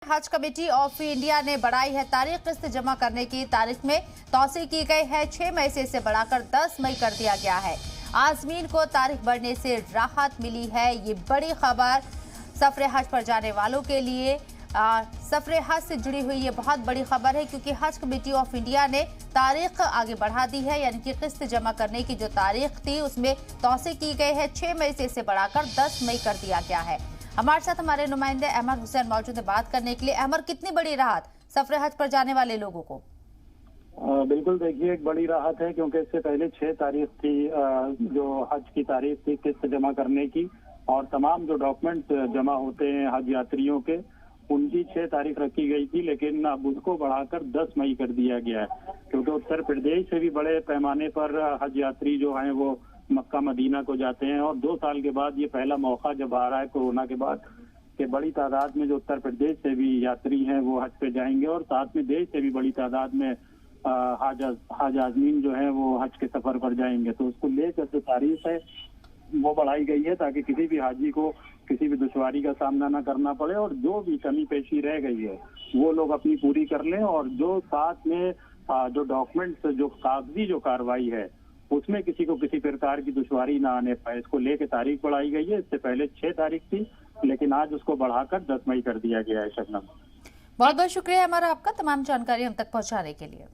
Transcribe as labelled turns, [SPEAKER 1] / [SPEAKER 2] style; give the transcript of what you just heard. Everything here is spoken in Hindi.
[SPEAKER 1] हज कमेटी ऑफ इंडिया ने बढ़ाई है तारीख। किस्त जमा करने की तारीख में तौसीह की गई है। 6 मई से इसे बढ़ाकर 10 मई कर दिया गया है। आज़मीन को तारीख बढ़ने से राहत मिली है। ये बड़ी खबर सफर हज पर जाने वालों के लिए। सफर हज से जुड़ी हुई ये बहुत बड़ी खबर है, क्योंकि हज कमेटी ऑफ इंडिया ने तारीख आगे बढ़ा दी है। यानी कि किस्त जमा करने की जो तारीख थी उसमें तौसीह की गई है। 6 मई से इसे बढ़ाकर 10 मई कर दिया गया है। हमारे साथ हमारे नुमाइंदे अहमद हुसैन मौजूद है बात करने के लिए। अहमद, कितनी बड़ी राहत सफर हज पर जाने वाले लोगों को?
[SPEAKER 2] बिल्कुल, देखिए एक बड़ी राहत है, क्योंकि इससे पहले 6 तारीख थी जो हज की तारीख थी किस्त जमा करने की, और तमाम जो डॉक्यूमेंट्स जमा होते हैं हज यात्रियों के उनकी 6 तारीख रखी गई थी। लेकिन अब उसको बढ़ाकर 10 मई कर दिया गया है, क्योंकि उत्तर प्रदेश से भी बड़े पैमाने पर हज यात्री जो हैं वो मक्का मदीना को जाते हैं। और 2 साल के बाद ये पहला मौका जब आ रहा है कोरोना के बाद कि बड़ी तादाद में जो उत्तर प्रदेश से भी यात्री हैं वो हज पे जाएंगे, और साथ में देश से भी बड़ी तादाद में हज आज़मीन जो है वो हज के सफर पर जाएंगे। तो उसको लेकर जो तारीख है वो बढ़ाई गई है, ताकि किसी भी हाजी को किसी भी दुश्वारी का सामना न करना पड़े, और जो भी कमी पेशी रह गई है वो लोग अपनी पूरी कर लें। और जो साथ में जो डॉक्यूमेंट्स जो कागजी जो कार्रवाई है उसमें किसी को किसी प्रकार की दुश्वारी ना आने पाए, इसको लेकर तारीख बढ़ाई गई है। इससे पहले 6 तारीख थी, लेकिन आज उसको बढ़ाकर 10 मई कर दिया गया है। शबनम,
[SPEAKER 1] बहुत बहुत शुक्रिया हमारा आपका तमाम जानकारी हम तक पहुंचाने के लिए।